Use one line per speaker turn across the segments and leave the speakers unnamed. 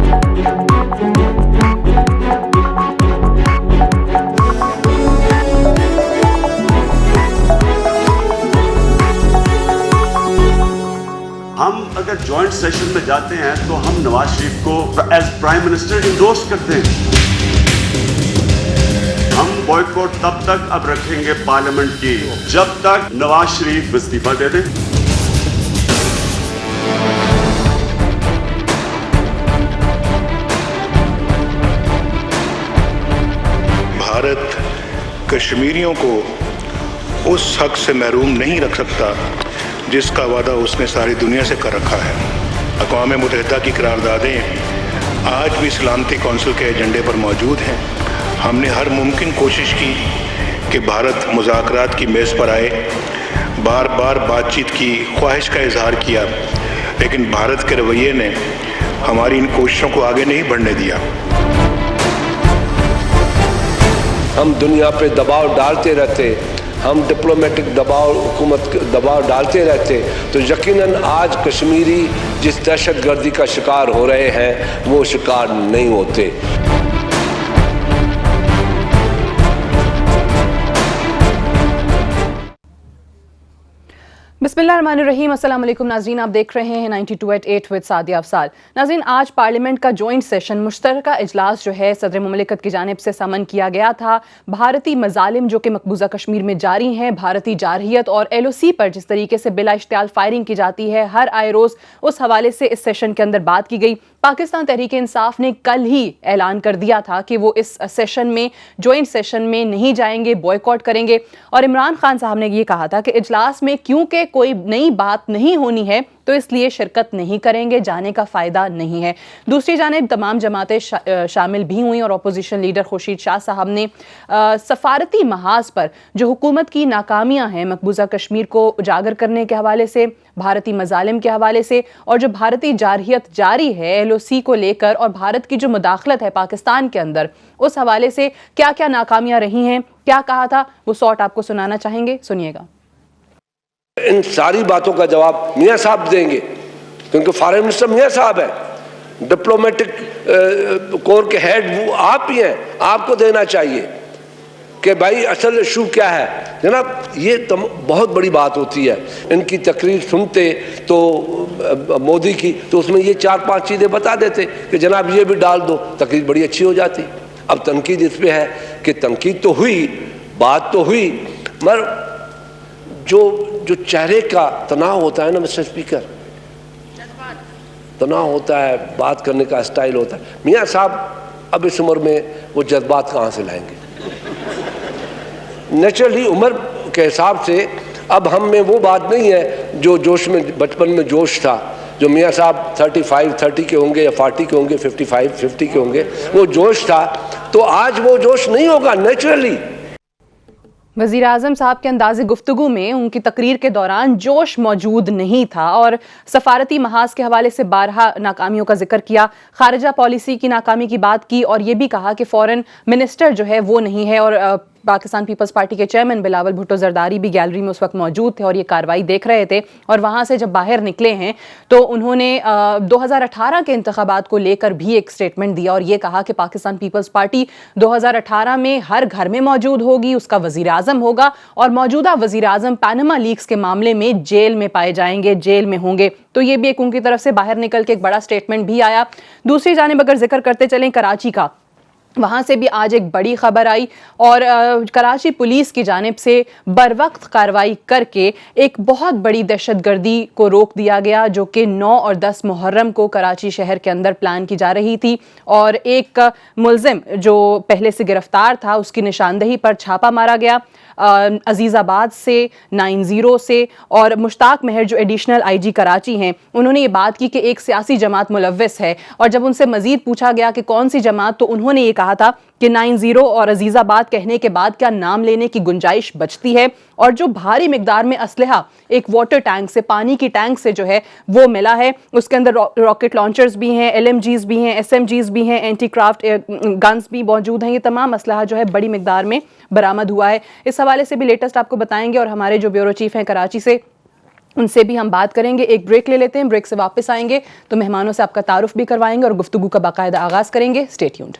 ہم اگر joint session میں جاتے ہیں تو ہم نواز شریف کو ایز پرائم منسٹر انڈورس کرتے ہیں. ہم بوائکاٹ تب تک اب رکھیں گے پارلیمنٹ کی جب تک نواز شریف استعفیٰ دے دیں.
بھارت کشمیریوں کو اس حق سے محروم نہیں رکھ سکتا جس کا وعدہ اس نے ساری دنیا سے کر رکھا ہے. اقوام متحدہ کی قراردادیں آج بھی سلامتی کونسل کے ایجنڈے پر موجود ہیں. ہم نے ہر ممکن کوشش کی کہ بھارت مذاکرات کی میز پر آئے، بار بار بات چیت کی خواہش کا اظہار کیا، لیکن بھارت کے رویے نے ہماری ان کوششوں کو آگے نہیں بڑھنے دیا.
ہم دنیا پہ دباؤ ڈالتے رہتے، ہم ڈپلومیٹک دباؤ، حکومت دباؤ ڈالتے رہتے تو یقیناً آج کشمیری جس دہشت گردی کا شکار ہو رہے ہیں وہ شکار نہیں ہوتے.
بسم اللہ الرحمن الرحیم. السلام علیکم ناظرین، آپ دیکھ رہے ہیں 92.8 وتھ سعدیہ افضال. ناظرین، آج پارلیمنٹ کا جوائنٹ سیشن مشترکہ اجلاس جو ہے صدر مملکت کی جانب سے سمن کیا گیا تھا. بھارتی مظالم جو کہ مقبوضہ کشمیر میں جاری ہیں، بھارتی جارحیت اور ایل او سی پر جس طریقے سے بلا اشتعال فائرنگ کی جاتی ہے ہر آئے روز، اس حوالے سے اس سیشن کے اندر بات کی گئی. پاکستان تحریک انصاف نے کل ہی اعلان کر دیا تھا کہ وہ اس سیشن میں، جوائنٹ سیشن میں نہیں جائیں گے، بوائکاٹ کریں گے. اور عمران خان صاحب نے یہ کہا تھا کہ اجلاس میں کیونکہ کوئی نئی بات نہیں ہونی ہے تو اس لیے شرکت نہیں کریں گے، جانے کا فائدہ نہیں ہے. دوسری جانب تمام جماعتیں شامل بھی ہوئیں اور اپوزیشن لیڈر خورشید شاہ صاحب نے سفارتی محاذ پر جو حکومت کی ناکامیاں ہیں مقبوضہ کشمیر کو اجاگر کرنے کے حوالے سے، بھارتی مظالم کے حوالے سے، اور جو بھارتی جارحیت جاری ہے ایل او سی کو لے کر اور بھارت کی جو مداخلت ہے پاکستان کے اندر، اس حوالے سے کیا کیا ناکامیاں رہی ہیں، کیا کہا تھا، وہ سارٹ آپ کو سنانا چاہیں گے. سنیے گا.
ان ساری باتوں کا جواب میاں صاحب دیں گے کیونکہ فارن منسٹر میاں صاحب ہے، ڈپلومیٹک کور کے ہیڈ وہ آپ ہی ہیں، آپ کو دینا چاہیے کہ بھائی اصل ایشو کیا ہے. جناب یہ بہت بڑی بات ہوتی ہے. ان کی تقریر سنتے تو مودی کی تو اس میں یہ 4-5 چیزیں بتا دیتے کہ جناب یہ بھی ڈال دو، تقریر بڑی اچھی ہو جاتی. اب تنقید اس پہ ہے کہ تنقید تو ہوئی، بات تو ہوئی، مگر جو چہرے کا تناؤ ہوتا ہے نا مسٹر اسپیکر، تناؤ ہوتا ہے، بات کرنے کا اسٹائل ہوتا ہے. میاں صاحب اب اس عمر میں وہ جذبات کہاں سے لائیں گے؟ نیچرلی عمر کے حساب سے اب ہم میں وہ بات نہیں ہے جو جوش میں بچپن میں جوش تھا، جو میاں صاحب 30 کے ہوں گے یا 40 کے ہوں گے، 50 کے ہوں گے، وہ جوش تھا. تو آج وہ جوش نہیں ہوگا نیچرلی.
وزیر اعظم صاحب کے انداز گفتگو میں ان کی تقریر کے دوران جوش موجود نہیں تھا اور سفارتی محاذ کے حوالے سے بارہا ناکامیوں کا ذکر کیا، خارجہ پالیسی کی ناکامی کی بات کی اور یہ بھی کہا کہ فورن منسٹر جو ہے وہ نہیں ہے. اور پاکستان پیپلز پارٹی کے چیئرمین بلاول بھٹو زرداری بھی گیلری میں اس وقت موجود تھے اور یہ کارروائی دیکھ رہے تھے. اور وہاں سے جب باہر نکلے ہیں تو انہوں نے 2018 کے انتخابات کو لے کر بھی ایک سٹیٹمنٹ دیا اور یہ کہا کہ پاکستان پیپلز پارٹی 2018 میں ہر گھر میں موجود ہوگی، اس کا وزیر اعظم ہوگا اور موجودہ وزیر اعظم پاناما لیکس کے معاملے میں جیل میں پائے جائیں گے، جیل میں ہوں گے. تو یہ بھی ایک ان کی طرف سے باہر نکل کے ایک بڑا سٹیٹمنٹ بھی آیا. دوسری جانب اگر ذکر کرتے چلیں کراچی کا، وہاں سے بھی آج ایک بڑی خبر آئی اور کراچی پولیس کی جانب سے بر وقت کارروائی کر کے ایک بہت بڑی دہشت گردی کو روک دیا گیا جو کہ 9 اور 10 محرم کو کراچی شہر کے اندر پلان کی جا رہی تھی. اور ایک ملزم جو پہلے سے گرفتار تھا اس کی نشاندہی پر چھاپا مارا گیا عزیز آباد سے، 90 سے. اور مشتاق مہر جو ایڈیشنل آئی جی کراچی ہیں انہوں نے یہ بات کی کہ ایک سیاسی جماعت ملوث ہے. اور جب ان سے مزید پوچھا گیا کہ کون سی جماعت تو انہوں نے یہ کہا تھا کہ 90 اور عزیز آباد کہنے کے بعد کیا نام لینے کی گنجائش بچتی ہے. اور جو بھاری مقدار میں اسلحہ ایک واٹر ٹینک سے، پانی کی ٹینک سے جو ہے وہ ملا ہے، اس کے اندر راکٹ لانچرز بھی ہیں، LMGs بھی ہیں، SMGs بھی ہیں، اینٹی کرافٹ گنز بھی موجود ہیں. یہ تمام اسلحہ جو ہے بڑی مقدار میں برآمد ہوا ہے. اس حوالے سے بھی لیٹسٹ آپ کو بتائیں گے اور ہمارے جو بیورو چیف ہیں کراچی سے ان سے بھی ہم بات کریں گے. ایک بریک لے لیتے ہیں, بریک سے واپس آئیں گے تو مہمانوں سے آپ کا تعارف بھی کروائیں گے اور گفتگو کا باقاعدہ آغاز کریں گے. Stay tuned.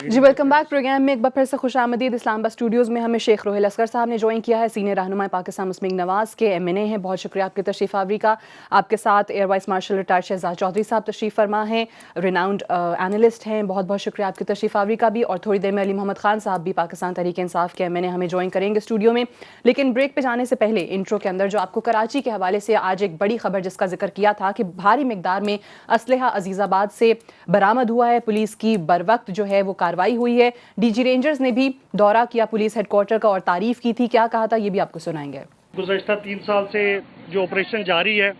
جی ویلکم بیک. پروگرام میں ایک بار پھر سے خوش آمدید. اسلام آباد اسٹوڈیوز میں ہمیں شیخ روحیل اصغر صاحب نے جوائن کیا ہے, سینئر رہنما پاکستان مسلم نواز کے MNA ہیں. بہت شکریہ آپ کی تشریف آوری کا. آپ کے ساتھ air vice marshal retired Shahzad Chaudhry صاحب تشریف فرما ہیں, ریناؤنڈ اینالسٹ ہیں. بہت بہت شکریہ آپ کی تشریف آوری کا بھی. اور تھوڑی دیر میں علی محمد خان صاحب بھی پاکستان تحریک انصاف کے MNA ہمیں جوائن کریں گے اسٹوڈیو میں. لیکن بریک پہ جانے سے پہلے انٹرو کے اندر جو آپ کو کراچی کے حوالے سے آج ایک بڑی خبر جس کا ذکر کیا تھا کہ بھاری مقدار میں اسلحہ عزیز آباد سے برآمد ہوا ہے. پولیس کی بروقت جو ہے وہ کارروائی ہوئی ہے. ڈی جی رینجرز نے بھی دورہ کیا پولیس ہیڈ کوارٹر کا اور تعریف کی تھی. کیا کہا تھا یہ بھی آپ کو سنائیں گے.
گزشتہ 3 سال سے جو آپریشن جاری ہے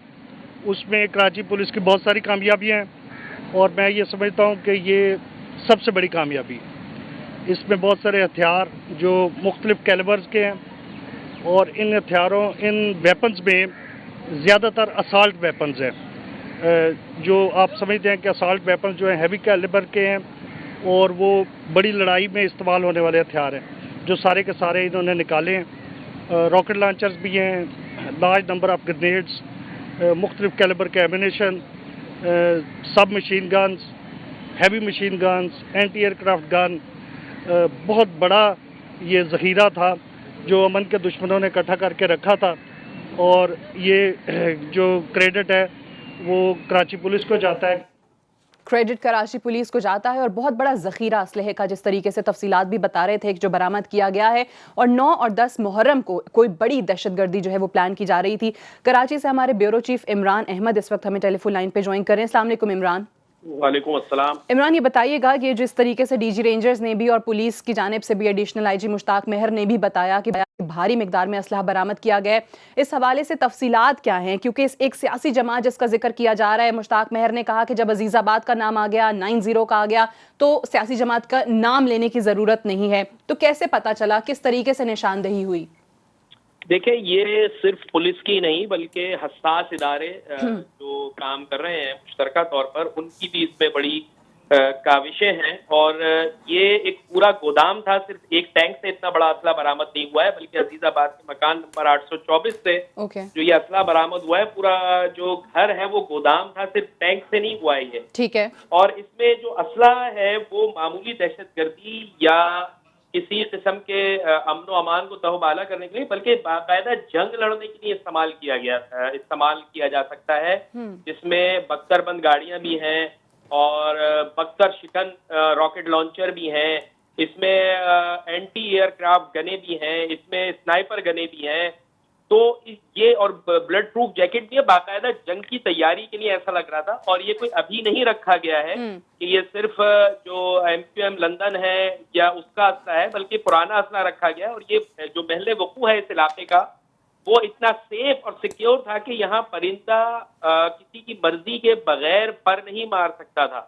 اس میں کراچی پولیس کی بہت ساری کامیابیاں ہیں اور میں یہ سمجھتا ہوں کہ یہ سب سے بڑی کامیابی. اس میں بہت سارے ہتھیار جو مختلف کیلیبرز کے ہیں اور ان ہتھیاروں ان ویپنز میں زیادہ تر اسالٹ ویپنز ہیں. جو آپ سمجھتے ہیں کہ اسالٹ ویپنز جو ہیں ہیوی کیلیبر کے ہیں اور وہ بڑی لڑائی میں استعمال ہونے والے ہتھیار ہیں جو سارے کے سارے انہوں نے نکالے ہیں. راکٹ لانچرز بھی ہیں, لارج نمبر آف گرینیڈز, مختلف کیلیبر کے ammunition, sub machine guns, heavy machine guns, anti aircraft gun. بہت بڑا یہ ذخیرہ تھا جو امن کے دشمنوں نے اکٹھا کر کے رکھا تھا اور یہ جو کریڈٹ ہے وہ کراچی پولیس کو جاتا ہے.
کریڈٹ کراچی پولیس کو جاتا ہے اور بہت بڑا ذخیرہ اسلحے کا جس طریقے سے تفصیلات بھی بتا رہے تھے جو برآمد کیا گیا ہے. اور 9 اور 10 محرم کو کوئی بڑی دہشت گردی جو ہے وہ پلان کی جا رہی تھی. کراچی سے ہمارے بیورو چیف عمران احمد اس وقت ہمیں ٹیلی فون لائن پہ جوائن کر رہے ہیں. السلام علیکم عمران.
وعلیکم السلام.
عمران یہ بتائیے گا کہ جس طریقے سے ڈی جی رینجرز نے بھی اور پولیس کی جانب سے بھی ایڈیشنل آئی جی مشتاق مہر نے بھی بتایا کہ بھاری مقدار میں اسلحہ برآمد کیا گیا ہے, اس حوالے سے تفصیلات کیا ہیں؟ کیونکہ ایک سیاسی جماعت جس کا ذکر کیا جا رہا ہے, مشتاق مہر نے کہا کہ جب عزیز آباد کا نام آ گیا, 90 کا آ گیا, تو سیاسی جماعت کا نام لینے کی ضرورت نہیں ہے. تو کیسے پتا چلا, کس طریقے سے نشاندہی ہوئی؟
دیکھیں یہ صرف پولیس کی نہیں بلکہ حساس ادارے جو کام کر رہے ہیں مشترکہ طور پر ان کی بھی اس میں بڑی کاوشیں ہیں. اور یہ ایک پورا گودام تھا, صرف ایک ٹینک سے اتنا بڑا اسلحہ برآمد نہیں ہوا ہے بلکہ عزیز آباد کے مکان نمبر 824 سے جو یہ اسلحہ برآمد ہوا ہے, پورا جو گھر ہے وہ گودام تھا, صرف ٹینک سے نہیں ہوا ہے یہ.
ٹھیک ہے. اور
اس میں جو اسلحہ ہے وہ معمولی دہشت گردی یا کسی قسم کے امن و امان کو تہوبالا کرنے کے لیے بلکہ باقاعدہ جنگ لڑنے کے لیے استعمال کیا جا سکتا ہے, جس میں بختر بند گاڑیاں بھی ہیں اور بختر شکن راکٹ لانچر بھی ہیں, اس میں اینٹی ایئر کرافٹ گنیں بھی ہیں, اس میں اسنائپر گنیں بھی ہیں. تو یہ اور بلڈ پروف جیکٹ بھی ہے. باقاعدہ جنگ کی تیاری کے لیے ایسا لگ رہا تھا. اور یہ کوئی ابھی نہیں رکھا گیا ہے کہ یہ صرف جو MQM لندن ہے یا اس کا اسلحہ ہے بلکہ پرانا اسلحہ رکھا گیا ہے. اور یہ جو محل وقوع ہے اس علاقے کا وہ اتنا سیف اور سیکیور تھا کہ یہاں پرندہ کسی کی مرضی کے بغیر پر نہیں مار سکتا تھا.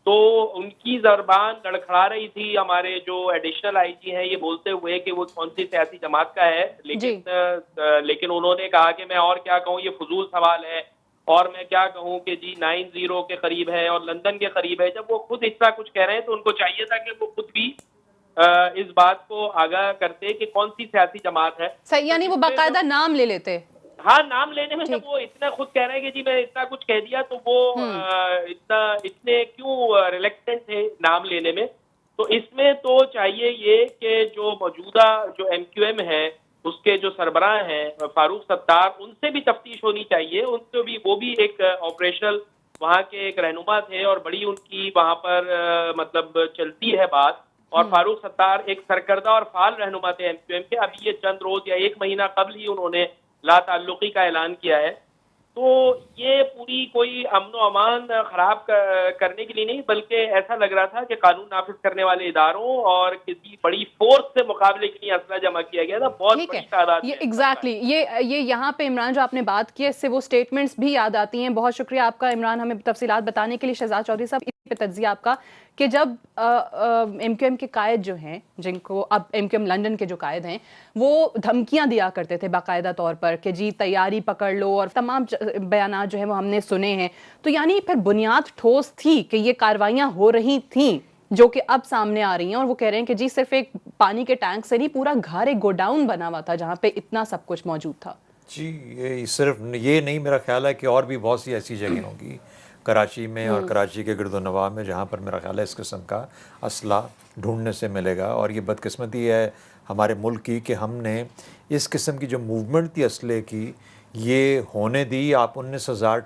تو ان کی زبان لڑکھڑا رہی تھی. ہمارے جو ایڈیشنل آئی جی ہیں یہ بولتے ہوئے کہ وہ کون سی سیاسی جماعت کا ہے, لیکن انہوں نے کہا کہ میں اور کیا کہوں, یہ فضول سوال ہے, اور میں کیا کہوں کہ جی 90 کے قریب ہے اور لندن کے قریب ہے. جب وہ خود اتنا کچھ کہہ رہے ہیں تو ان کو چاہیے تھا کہ وہ خود بھی اس بات کو آگاہ کرتے کہ کون سی سیاسی جماعت ہے.
یعنی وہ باقاعدہ نام لے لیتے.
ہاں, نام لینے میں جب وہ اتنا خود کہہ رہے ہیں کہ جی میں اتنا کچھ کہہ دیا تو وہ اتنے کیوں ریلیکٹنٹ تھے نام لینے میں. تو اس میں تو چاہیے یہ کہ جو موجودہ جو MQM ہے اس کے جو سربراہ ہیں فاروق ستار, ان سے بھی تفتیش ہونی چاہیے. ان سے بھی وہ بھی ایک آپریشنل وہاں کے ایک رہنما تھے اور بڑی ان کی وہاں پر مطلب چلتی ہے بات. اور فاروق ستار ایک سرکردہ اور فعال رہنما تھے MQM کے. ابھی یہ چند روز یا 1 مہینہ قبل ہی انہوں نے لا تعلقی کا اعلان کیا ہے. تو یہ پوری کوئی امن و امان خراب کرنے کے لیے نہیں، بلکہ ایسا لگ رہا تھا کہ قانون نافذ کرنے والے اداروں اور کسی بڑی فورس سے مقابلے کے لیے اسلحہ جمع کیا گیا تھا. بہت
ٹھیک
بڑی
ہے،
تعداد
یہ
میں.
ایگزیکٹلی یہ یہاں پہ عمران جو آپ نے بات کی ہے اس سے وہ سٹیٹمنٹس بھی یاد آتی ہیں. بہت شکریہ آپ کا عمران ہمیں تفصیلات بتانے کے لیے. شہزاد چودھری صاحب اسی پہ تجزیہ آپ کا کہ جب ایم کیو ایم کے قائد جو ہیں، جن کو اب ایم کیو ایم لنڈن کے جو قائد ہیں، وہ دھمکیاں دیا کرتے تھے باقاعدہ طور پر کہ جی تیاری پکڑ لو، اور تمام بیانات جو ہیں وہ ہم نے سنے ہیں. تو یعنی پھر بنیاد ٹھوس تھی کہ یہ کاروائیاں ہو رہی تھیں جو کہ اب سامنے آ رہی ہیں، اور وہ کہہ رہے ہیں کہ جی صرف ایک پانی کے ٹینک سے نہیں، پورا گھر ایک گوڈاؤن بنا ہوا تھا جہاں پہ اتنا سب کچھ موجود تھا.
جی یہ صرف یہ نہیں، میرا خیال ہے کہ اور بھی بہت سی ایسی جگہیں ہوں گی کراچی میں اور کراچی کے گرد و نواح میں جہاں پر میرا خیال ہے اس قسم کا اسلحہ ڈھونڈنے سے ملے گا. اور یہ بدقسمتی ہے ہمارے ملک کی کہ ہم نے اس قسم کی جو موومنٹ تھی اسلحے کی یہ ہونے دی. آپ 19,000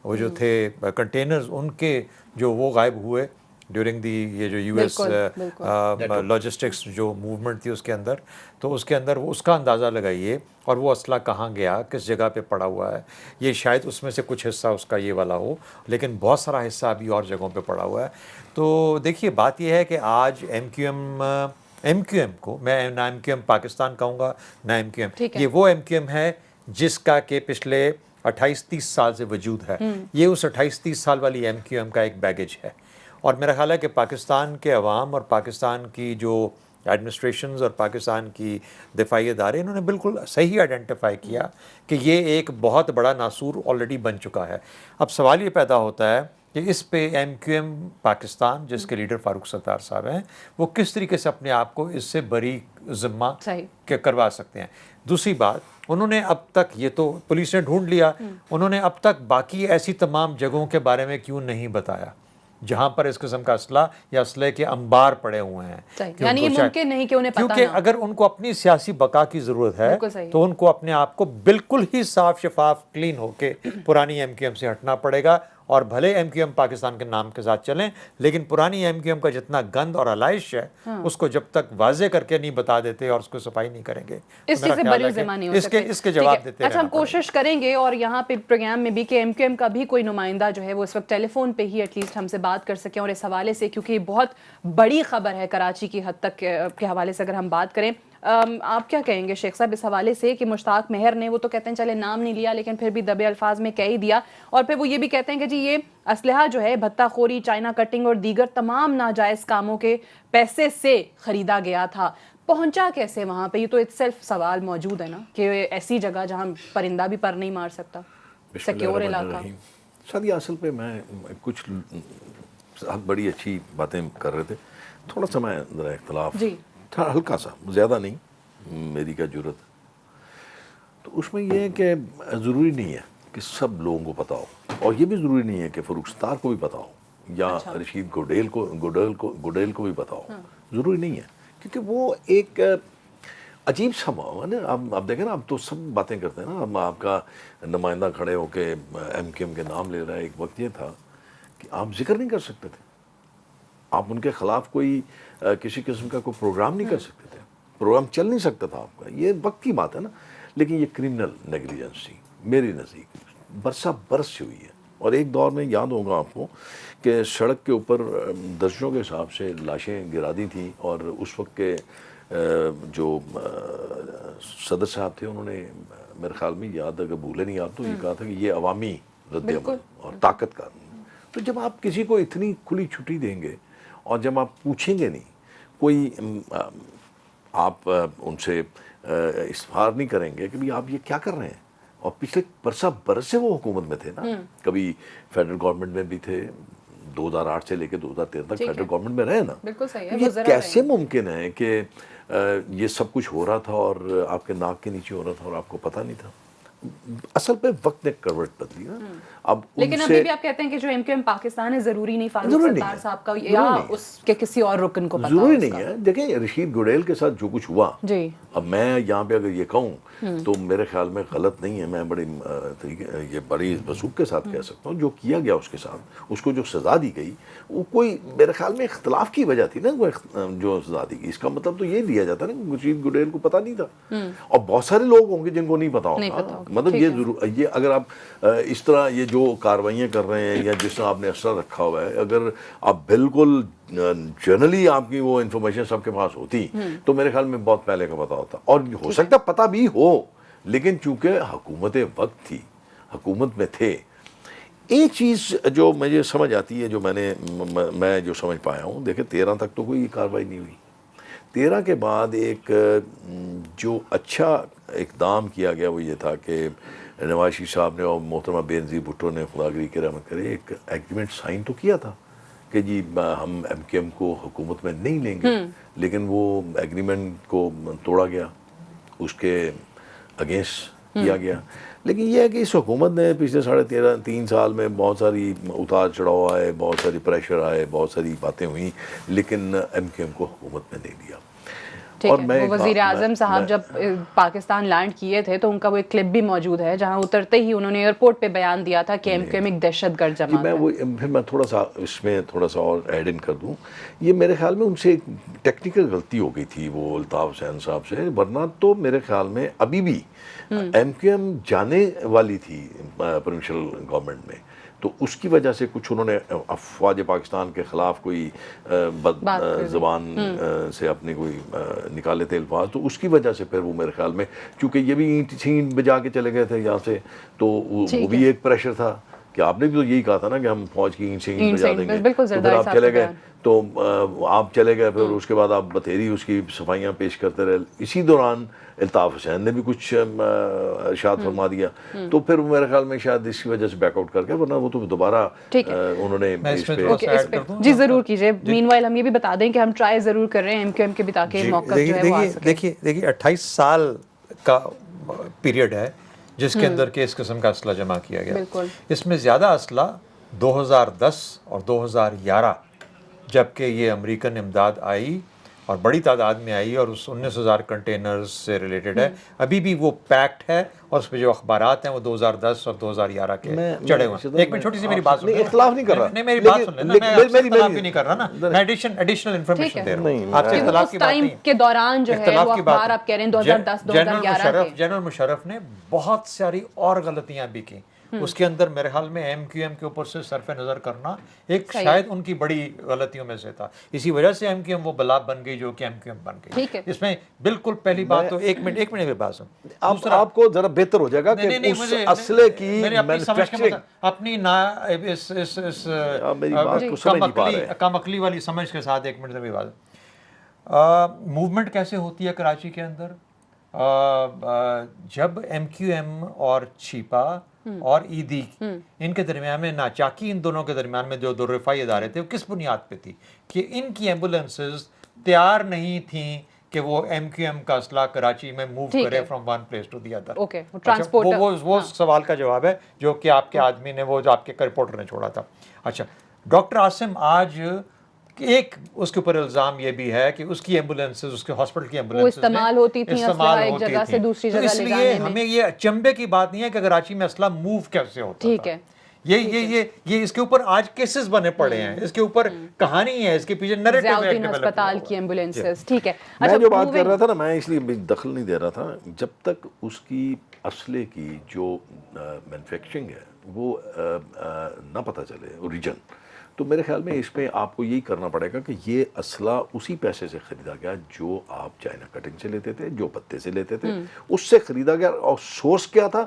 وہ جو تھے کنٹینرز ان کے جو وہ غائب ہوئے ڈیورنگ دی یہ جو یو ایس لاجسٹکس جو موومنٹ تھی اس کے اندر، تو اس کے اندر اس کا اندازہ لگائیے. اور وہ اسلحہ کہاں گیا، کس جگہ پہ پڑا ہوا ہے. یہ شاید اس میں سے کچھ حصہ اس کا یہ والا ہو، لیکن بہت سارا حصہ ابھی اور جگہوں پہ پڑا ہوا ہے. تو دیکھیے بات یہ ہے کہ آج ایم کیو ایم کو میں نہ ایم کیو ایم پاکستان کہوں گا نہ ایم کیو ایم، یہ وہ ایم کیو ایم ہے جس کا کہ پچھلے 28-30 سال سے وجود ہے. یہ اس 28-30 سال والی ایم کیو ایم کا ایک بیگیج ہے. اور میرا خیال ہے کہ پاکستان کے عوام اور پاکستان کی جو ایڈمنسٹریشنز اور پاکستان کی دفاعی ادارے انہوں نے بالکل صحیح آئیڈینٹیفائی کیا کہ یہ ایک بہت بڑا ناسور آلریڈی بن چکا ہے. اب سوال یہ پیدا ہوتا ہے کہ اس پہ ایم کیو ایم پاکستان جس کے لیڈر فاروق ستار صاحب ہیں وہ کس طریقے سے اپنے آپ کو اس سے بری ذمہ کروا سکتے ہیں. دوسری بات، انہوں نے اب تک یہ تو پولیس نے ڈھونڈ لیا، انہوں نے اب تک باقی ایسی تمام جگہوں کے بارے میں کیوں نہیں بتایا جہاں پر اس قسم کا اسلحہ یا اسلحے کے انبار پڑے ہوئے ہیں.
یعنی یہ ممکن نہیں کہ انہیں پتہ نہ ہو،
کیونکہ اگر ان کو اپنی سیاسی بقا کی ضرورت ہے تو ان کو اپنے آپ کو بالکل ہی صاف شفاف کلین ہو کے پرانی ایم کیو ایم سے ہٹنا پڑے گا. اور بھلے ایم کیو ایم پاکستان کے نام کے ساتھ چلیں، لیکن پرانی ایم کیو ایم کا جتنا گند اور علائش ہے اس کو جب تک واضح کر کے نہیں بتا دیتے اور اس کو صفائی نہیں کریں گے
اس چیز سے بری ذمہ نہیں ہو سکتے.
اس کے جواب دیتے ہیں.
اچھا، ہم کوشش کریں گے اور یہاں پہ پروگرام میں بھی کہ ایم کیو ایم کا بھی کوئی نمائندہ جو ہے وہ اس وقت ٹیلی فون پہ ہی ایٹ لیسٹ ہم سے بات کر سکیں، اور اس حوالے سے کیونکہ یہ بہت بڑی خبر ہے کراچی کی حد تک کے حوالے سے اگر ہم بات کریں. آپ کیا کہیں گے شیخ صاحب اس حوالے سے کہ مشتاق مہر نے، وہ تو کہتے ہیں چلے نام نہیں لیا لیکن پھر بھی دبے الفاظ میں کہہ ہی دیا، اور پھر وہ یہ بھی کہتے ہیں کہ جی یہ اسلحہ جو ہے بھتہ خوری، چائنا کٹنگ اور دیگر تمام ناجائز کاموں کے پیسے سے خریدا گیا تھا. پہنچا کیسے وہاں پہ؟ یہ تو اٹسیلف سوال موجود ہے نا کہ ایسی جگہ جہاں پرندہ بھی پر نہیں مار سکتا، سیکیور علاقہ.
شادی اصل پہ میں کچھ بڑی اچھی باتیں کر رہے تھے، تھوڑا سا میں ذرا اختلاف تھا، ہلکا سا، زیادہ نہیں، میری کیا جرت. تو اس میں یہ ہے کہ ضروری نہیں ہے کہ سب لوگوں کو پتہ ہو، اور یہ بھی ضروری نہیں ہے کہ فاروق ستار کو بھی پتہ ہو یا رشید گوڈیل کو بھی پتہ ہو. ضروری نہیں ہے، کیونکہ وہ ایک عجیب سا ہے نا. آپ دیکھیں نا، اب تو سب باتیں کرتے ہیں نا. اب آپ کا نمائندہ کھڑے ہو کے ایم کیو ایم کے نام لے رہا ہے. ایک وقت یہ تھا کہ آپ ذکر نہیں کر سکتے تھے، آپ ان کے خلاف کوئی کسی قسم کا کوئی پروگرام نہیں کر سکتے تھے، پروگرام چل نہیں سکتا تھا آپ کا. یہ وقت کی بات ہے نا. لیکن یہ کرمنل نیگلیجنس تھی میری نزدیک، برسہ برس سے ہوئی ہے. اور ایک دور میں یاد ہوگا آپ کو کہ سڑک کے اوپر درجنوں کے حساب سے لاشیں گرا دی تھیں، اور اس وقت کے جو صدر صاحب تھے انہوں نے میرے خیال میں، یاد اگر بھولے نہیں آپ، تو یہ کہا تھا کہ یہ عوامی رد عمل اور طاقت کا. تو جب آپ کسی کو اتنی کھلی چھٹی دیں گے اور جب آپ پوچھیں گے نہیں، کوئی آپ ان سے استفسار نہیں کریں گے کہ آپ یہ کیا کر رہے ہیں. اور پچھلے برسہ برس سے وہ حکومت میں تھے نا، کبھی فیڈرل گورنمنٹ میں بھی تھے، 2008 سے لے کے 2013 تک فیڈرل گورنمنٹ میں رہے نا. یہ کیسے ممکن ہے کہ یہ سب کچھ ہو رہا تھا اور آپ کے ناک کے نیچے ہو رہا تھا اور آپ کو پتہ نہیں تھا؟ اصل پہ وقت نے کروٹ بدلی نا. اب
لیکن ابھی بھی آپ کہتے ہیں کہ جو ایم کیو ایم پاکستان ہے ضروری نہیں فاروق ستار صاحب کا یا اس کے کسی اور رکن کو پتہ
ضروری نہیں ہے. دیکھیں رشید گوڈیل کے ساتھ جو کچھ ہوا،
جی
اب میں یہاں پہ اگر یہ کہوں تو میرے خیال میں غلط نہیں ہے. میں بڑی یہ بڑی وثوق کے ساتھ کہہ سکتا ہوں جو کیا گیا اس کے ساتھ، اس کو جو سزا دی گئی وہ کوئی میرے خیال میں اختلاف کی وجہ تھی نا. وہ جو سزا دی گئی اس کا مطلب تو یہ دیا جاتا نا کہ رشید گوڈیل کو پتہ نہیں تھا. اور بہت سارے لوگ ہوں گے جن کو نہیں پتا ہوگا. مطلب یہ ضرور یہ اگر آپ اس طرح یہ جو کاروائیاں کر رہے ہیں یا جس طرح آپ نے اسلحہ رکھا ہوا ہے، اگر آپ بالکل جنرلی آپ کی وہ انفارمیشن سب کے پاس ہوتی تو میرے خیال میں بہت پہلے کا پتا ہوتا، اور ہو سکتا پتہ بھی ہو، لیکن چونکہ حکومت وقت تھی، حکومت میں تھے. ایک چیز جو مجھے سمجھ آتی ہے، جو میں جو سمجھ پایا ہوں، دیکھیں 13 تک تو کوئی کارروائی نہیں ہوئی. 13 کے بعد ایک جو اچھا اقدام کیا گیا وہ یہ تھا کہ نواز شریف صاحب نے اور محترمہ بینظیر بھٹو نے، خدا گری کی رحمت کرے، ایک ایگریمنٹ سائن تو کیا تھا کہ جی ہم ایم کیو ایم کو حکومت میں نہیں لیں گے، لیکن وہ ایگریمنٹ کو توڑا گیا، اس کے اگینسٹ کیا گیا. لیکن یہ ہے کہ اس حکومت نے پچھلے 3.5 سال میں بہت ساری اتار چڑھاؤ آئے، بہت ساری پریشر آئے، بہت ساری باتیں ہوئیں، لیکن ایم کیو ایم کو حکومت میں نہیں دیا.
ٹھیک ہے. وہ وزیر اعظم صاحب جب پاکستان لینڈ کیے تھے تو ان کا وہ ایک کلپ بھی موجود ہے جہاں اترتے ہی انہوں نے ایئرپورٹ پہ بیان دیا تھا کہ ایم کیو ایم ایک دہشت گرد جماعت ہے.
میں تھوڑا سا اس میں تھوڑا سا اور ایڈ ان کر دوں. یہ میرے خیال میں ان سے ایک ٹیکنیکل غلطی ہو گئی تھی وہ الطاف حسین صاحب سے، ورنہ تو میرے خیال میں ابھی بھی ایم کیو ایم جانے والی تھی پروونشل گورنمنٹ میں، تو اس کی وجہ سے کچھ انہوں نے افواج پاکستان کے خلاف کوئی بد زبان سے اپنے کوئی نکالے تھے الفاظ، تو اس کی وجہ سے پھر وہ میرے خیال میں، چونکہ یہ بھی اینٹ بجا کے چلے گئے تھے یہاں سے، تو وہ بھی ایک پریشر تھا کہ آپ نے بھی تو یہی کہا تھا نا کہ ہم فوج کی اینٹ بجا دیں گے، تو پھر آپ چلے گئے، تو آپ چلے گئے، پھر اس کے بعد آپ بتھیری اس کی صفائیاں پیش کرتے رہے. اسی دوران الطاف حسین نے بھی کچھ ارشاد فرما دیا، تو پھر میرے خیال میں شاید اس کی وجہ سے بیک آؤٹ کر گئے، ورنہ وہ تو دوبارہ انہوں نے اس پہ.
جی ضرور کیجئے. مین وائل ہم یہ بھی بتا دیں کہ ہم ٹرائی ضرور کر رہے ہیں ایم کیو ایم کے بھی، تاکہ موقع جو ہے وہ آ سکے.
دیکھیے 28 سال کا پیریڈ ہے جس کے اندر کہ اس قسم کا اسلحہ جمع کیا گیا. اس میں زیادہ اسلحہ 2010 اور 2011 جبکہ یہ امریکن امداد آئی اور بڑی تعداد میں آئی اور اس 19,000 کنٹینرز سے ریلیٹڈ ہے. ابھی بھی وہ پیکٹ ہے اور اس پہ جو اخبارات ہیں وہ 2010 اور 2011 کے چڑھے ہوئے ہیں. ایک منٹ چھوٹی سی میری بات سن لیں.
اختلاف نہیں کر رہا.
نہیں میری بات سن لیں. میں اختلاف بھی نہیں کر رہا نا، میں ایڈیشنل انفارمیشن دے رہا ہوں. آپ سے اختلاف کی بات نہیں.
کے دوران جو ہے وہ اخبار آپ کہہ رہے ہیں 2010 2011 کے.
جنرل مشرف نے بہت ساری اور غلطیاں بھی کی. اس کے اندر میرے خیال میں ایم کیو ایم کے اوپر سے صرف نظر کرنا ایک شاید ان کی بڑی غلطیوں میں سے تھا. اسی وجہ سے ایم کیو ایم وہ بلا بن گئی جو کہ ایم کیو ایم بن گئی. اس میں بالکل پہلی بات تو ایک منٹ کی بات سن.
آپ کو ذرا بہتر ہو جائے گا کہ اس اسلحے کی مینوفیکچرنگ
اپنی کم عقلی والی سمجھ کے ساتھ ایک منٹ میں بات. موومنٹ کیسے ہوتی ہے کراچی کے اندر؟ جب ایم کیو ایم اور چھیپا اور ایدی ان کے درمیان میں ناچاکی ان دونوں کے درمیان میں جو دو رفائی ادارے تھے وہ کس بنیاد پہ تھی کہ ان کی ایمبولینسز تیار نہیں تھیں کہ وہ ایم کیو ایم کا اسلحہ کراچی میں موو کرے from one place to the other. وہ سوال کا جواب ہے جو کہ آپ کے آدمی نے، وہ جو آپ کے رپورٹر نے چھوڑا تھا. اچھا ڈاکٹر عاصم آج ایک اس کے اوپر الزام یہ بھی ہے کہ اس کی ایمبولینسز، اس کے ہاسپٹل کی ایمبولینسز
استعمال ہوتی تھیں ایک جگہ سے دوسری جگہ لے جانے میں.
ہمیں یہ اچنبے کی بات نہیں ہے کہ کراچی میں اسلحہ موو کیسے ہوتا. ٹھیک ہے. یہ اس کے اوپر آج کیسز بنے پڑے ہیں، اس کے اوپر کہانی ہے، اس کے پیچھے نریٹو ہے.
ضیاءالدین ہسپتال کی ایمبولینسز. ٹھیک ہے.
میں جو بات کر رہا تھا نا، میں اس لیے دخل نہیں دے رہا تھا، جب تک اس کی اسلحے کی جو مینوفیکچرنگ ہے وہ نہ پتہ چلے اوریجن، تو میرے خیال میں اس میں آپ کو یہی کرنا پڑے گا کہ یہ اسلحہ اسی پیسے سے خریدا گیا جو آپ چائنا کٹنگ سے لیتے تھے، جو پتے سے لیتے تھے، اس سے خریدا گیا. اور سورس کیا تھا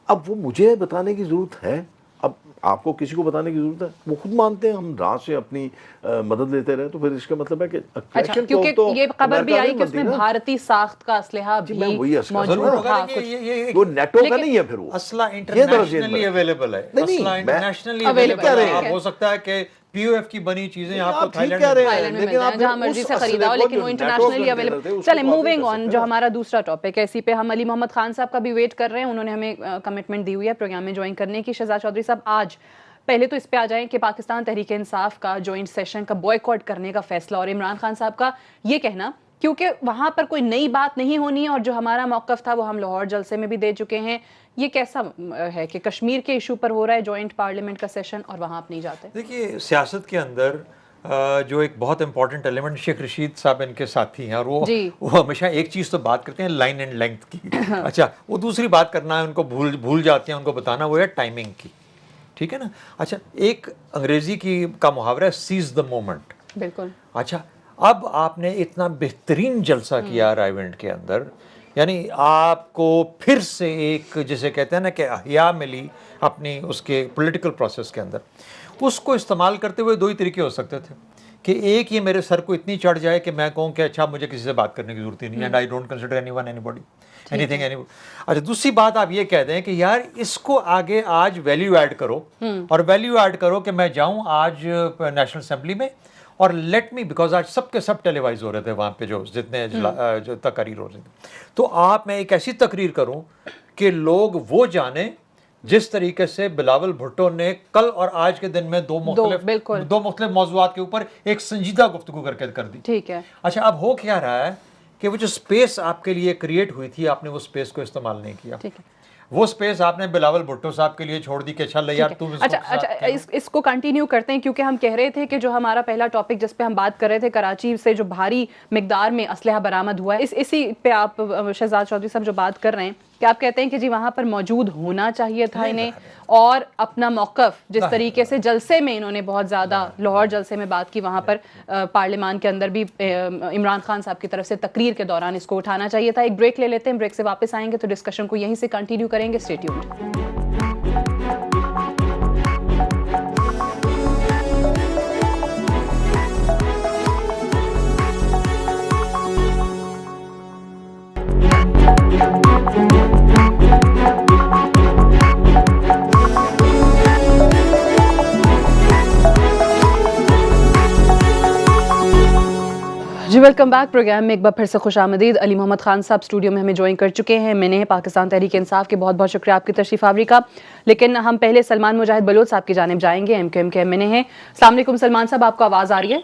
اب وہ مجھے بتانے کی ضرورت ہے، اب آپ کو کسی کو بتانے کی ضرورت ہے. وہ خود مانتے ہیں ہم راہ سے اپنی مدد لیتے رہے، تو پھر اس کا مطلب ہے کہ
کیونکہ یہ خبر بھی آئی کہ اس میں بھارتی ساخت کا اسلحہ بھی موجود تھا.
وہ نیٹو کا نہیں ہے، پھر وہ
اسلحہ انٹرنیشنلی اویلیبل ہے. اسلحہ انٹرنیشنلی اویلیبل ہے. ہو سکتا ہے کہ پی او ایف کی بنی چیزیں آپ کو تھائی لینڈ میں
جہاں مرضی سے خریدا ہو، لیکن وہ انٹرنیشنلی اویلیبل. چلیں موونگ آن، جو ہمارا دوسرا ٹاپک ہے، اسی پہ ہم علی محمد خان صاحب کا بھی ویٹ کر رہے ہیں. انہوں نے ہمیں کمٹمنٹ دی ہوئی ہے پروگرام میں جوائن کرنے کی. شہزاد چودھری صاحب آج پہلے تو اس پہ آ جائیں کہ پاکستان تحریک انصاف کا جوائنٹ سیشن کا بوائیکاٹ کرنے کا فیصلہ اور عمران خان صاحب کا یہ کہنا کیونکہ وہاں پر کوئی نئی بات نہیں ہونی ہے اور جو ہمارا موقف تھا وہ ہم لاہور جلسے میں بھی دے چکے ہیں. یہ کیسا ہے کہ کشمیر کے ایشو پر ہو رہا ہے جوائنٹ پارلیمنٹ کا سیشن اور وہاں آپ نہیں جاتے؟
دیکھیے سیاست کے اندر جو ایک بہت امپورٹنٹ ایلیمنٹ شیخ رشید صاحب ان کے ساتھی ہیں اور وہ ہمیشہ ایک چیز تو بات کرتے ہیں لائن اینڈ لینتھ کی. اچھا وہ دوسری بات کرنا ہے ان کو بھول جاتے ہیں ان کو بتانا وہ ہے ٹائمنگ کی. ٹھیک ہے نا. اچھا ایک انگریزی کا محاورہ ہے سیز دا مومنٹ.
بالکل.
اچھا اب آپ نے اتنا بہترین جلسہ کیا رائے ونڈ کے اندر, یعنی آپ کو پھر سے ایک جسے کہتے ہیں نا کہ احیاء ملی اپنی اس کے پولیٹیکل پروسیس کے اندر. اس کو استعمال کرتے ہوئے دو ہی طریقے ہو سکتے تھے کہ ایک یہ میرے سر کو اتنی چڑھ جائے کہ میں کہوں کہ اچھا مجھے کسی سے بات کرنے کی ضرورت ہی نہیں ہے, and I don't consider any one any body any thing any. اچھا دوسری بات آپ یہ کہہ دیں کہ یار اس کو آگے آج ویلیو ایڈ کرو, اور ویلیو ایڈ کرو کہ میں جاؤں آج نیشنل اسمبلی میں اور لیٹ می, بیکاز آج سب کے سب ٹیلی وائز ہو رہے تھے وہاں پہ جو جتنے جو تقاریر ہو رہی تھی, تو آپ میں ایک ایسی تقریر کروں کہ لوگ وہ جانیں جس طریقے سے بلاول بھٹو نے کل اور آج کے دن میں دو مختلف موضوعات کے اوپر ایک سنجیدہ گفتگو کر دی.
ٹھیک ہے.
اچھا اب ہو کیا رہا ہے کہ وہ جو سپیس آپ کے لیے کریٹ ہوئی تھی آپ نے وہ سپیس کو استعمال نہیں کیا. وہ سپیس آپ نے بلاول بھٹو صاحب کے لیے چھوڑ دی کہ اچھا یار تم
اچھا اس کو کنٹینیو کرتے ہیں, کیونکہ ہم کہہ رہے تھے کہ جو ہمارا پہلا ٹاپک جس پہ ہم بات کر رہے تھے کراچی سے جو بھاری مقدار میں اسلحہ برآمد ہوا ہے, اسی پہ آپ شہزاد چودھری صاحب جو بات کر رہے ہیں کہ آپ کہتے ہیں کہ جی وہاں پر موجود ہونا چاہیے تھا انہیں, اور اپنا موقف جس طریقے سے جلسے میں انہوں نے بہت زیادہ لاہور جلسے میں بات کی, وہاں پر پارلیمان کے اندر بھی عمران خان صاحب کی طرف سے تقریر کے دوران اس کو اٹھانا چاہیے تھا. ایک بریک لے لیتے ہیں, بریک سے واپس آئیں گے تو ڈسکشن کو یہیں سے کنٹینیو کریں گے. Stay tuned. جی ویلکم بیک. پروگرام میں ایک بار پھر سے خوش آمدید. علی محمد خان صاحب اسٹوڈیو میں ہمیں جوائن کر چکے ہیں. میں نے پاکستان تحریک انصاف کے بہت بہت شکریہ آپ کی تشریف آوری کا. لیکن ہم پہلے سلمان مجاہد بلوچ صاحب کی جانب جائیں گے, ایم کیو ایم کے ایم این اے ہیں. السلام علیکم سلمان صاحب, آپ کو آواز آ رہی ہے؟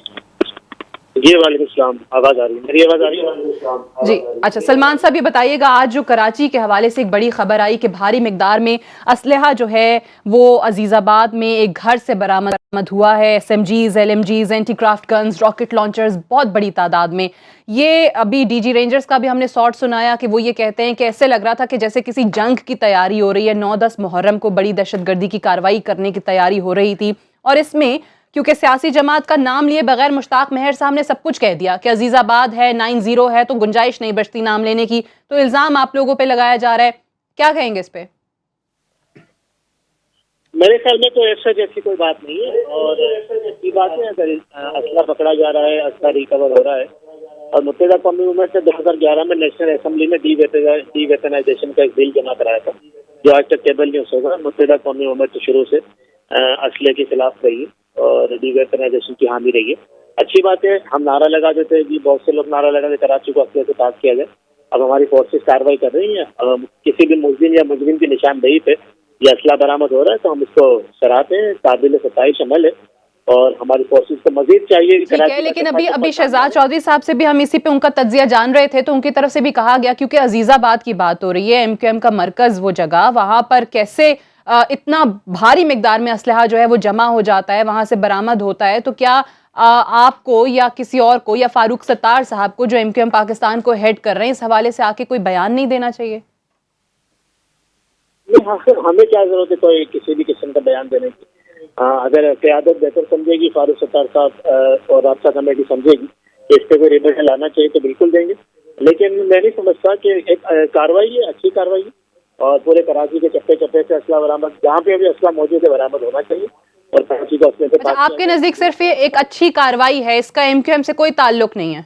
جی وعلیکم السلام. آواز آ رہی ہے, میری آواز آ رہی ہے؟
جی اچھا سلمان صاحب یہ بتائیے گا, آج جو کراچی کے حوالے سے ایک بڑی خبر آئی کہ بھاری مقدار میں اسلحہ جو ہے وہ عزیز آباد میں ایک گھر سے برآمد ہوا ہے. S M Gs, L M Gs, anti craft guns, rocket launchers بہت بڑی تعداد میں. یہ ابھی ڈی جی رینجرز کا بھی ہم نے سارٹ سنایا کہ وہ یہ کہتے ہیں کہ ایسے لگ رہا تھا کہ جیسے کسی جنگ کی تیاری ہو رہی ہے. 9-10 محرم کو بڑی دہشت گردی کی کارروائی کرنے کی تیاری ہو رہی تھی, اور اس میں کیونکہ سیاسی جماعت کا نام لیے بغیر مشتاق مہر صاحب نے سب کچھ کہہ دیا کہ عزیز آباد ہے, 9-0 ہے, تو گنجائش نہیں بچتی نام لینے کی, تو الزام آپ لوگوں پہ لگایا جا رہا ہے. کیا کہیں گے اس پہ؟
میرے خیال میں تو ایسا جیسی کوئی بات نہیں ہے, اور یہ بات ہے اگر اسلحہ پکڑا جا رہا ہے, اسلحہ ریکور ہو رہا ہے, اور متحدہ قومی موومنٹ نے 2011 میں نیشنل اسمبلی میں ڈی ویپنائزیشن کا ایک بل جمع کرایا تھا جو آج تک ٹیبل نہیں ہوگا. متحدہ قومی موومنٹ شروع سے اسلحے کے خلاف رہی اور ڈی ویپنائزیشن کی حامی رہی ہے. اچھی بات ہے, ہم نعرہ لگا دیتے ہیں, جی بہت سے لوگ نعرہ لگا دیتے کراچی کو اسلحے سے پاک کیا جائے. اب ہماری فورسز کارروائی کر رہی ہیں, کسی بھی ملزم یا مجرم کی نشاندہی پہ یہ اسلحہ برآمد ہو رہا ہے تو ہم اس کو سراہتے ہیں, قابل ستائش عمل ہے, اور ہماری فورسز کو مزید چاہیے.
لیکن ابھی شہزاد چودھری صاحب سے بھی ہم اسی پہ ان کا تجزیہ جان رہے تھے, تو ان کی طرف سے بھی کہا گیا کیونکہ عزیز آباد کی بات ہو رہی ہے, ایم کیو ایم کا مرکز وہ جگہ, وہاں پر کیسے اتنا بھاری مقدار میں اسلحہ جو ہے وہ جمع ہو جاتا ہے, وہاں سے برآمد ہوتا ہے, تو کیا آپ کو یا کسی اور کو یا فاروق ستار صاحب کو جو ایم کیو ایم پاکستان کو ہیڈ کر رہے ہیں اس حوالے سے آ کے کوئی بیان نہیں دینا چاہیے؟
ہمیں کیا ضرورت ہے کوئی کسی بھی قسم کا بیان دینے کی. اگر قیادت بہتر سمجھے گی, فاروق ستار صاحب اور رابطہ کمیٹی سمجھے گی کہ اس پہ کوئی ریبیٹ لانا چاہیے تو بالکل دیں گے. لیکن میں نہیں سمجھتا کہ ایک کارروائی ہے, اچھی کارروائی ہے, اور پورے کراچی کے چپے چپے سے اسلحہ برآمد جہاں پہ بھی اسلحہ موجود ہے برآمد ہونا چاہیے, اور کراچی کو اسلحے سے.
آپ کے نزدیک صرف یہ ایک اچھی کارروائی ہے, اس کا ایم کیو ایم سے کوئی تعلق نہیں ہے؟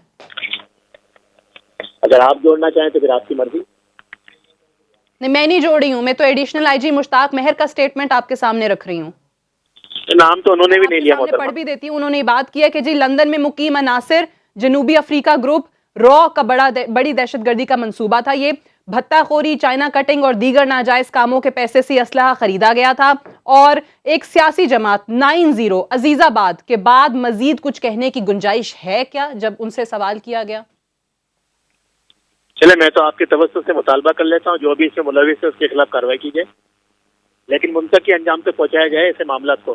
اگر آپ جوڑنا چاہیں تو پھر آپ کی مرضی.
نہیں, میں نہیں جوڑ رہی ہوں, میں تو ایڈیشنل آئی جی مشتاق مہر کا سٹیٹمنٹ آپ کے سامنے رکھ رہی ہوں.
نام تو انہوں نے بھی نہیں لیا,
پڑھ بھی دیتی ہوں. انہوں نے بات کیا کہ جی لندن میں مقیم عناصر جنوبی افریقہ گروپ را کا بڑی دہشت گردی کا منصوبہ تھا. یہ بھتہ خوری, چائنا کٹنگ اور دیگر ناجائز کاموں کے پیسے سے اسلحہ خریدا گیا تھا, اور ایک سیاسی جماعت 9-0 عزیز آباد کے بعد مزید کچھ کہنے کی گنجائش ہے کیا, جب ان سے سوال کیا گیا؟
چلے میں تو آپ کے توسط سے مطالبہ کر لیتا ہوں جو بھی اس میں ملوث ہے اس کے خلاف کارروائی کی جائے, لیکن منطقی انجام تک پہنچایا جائے ایسے معاملات کو.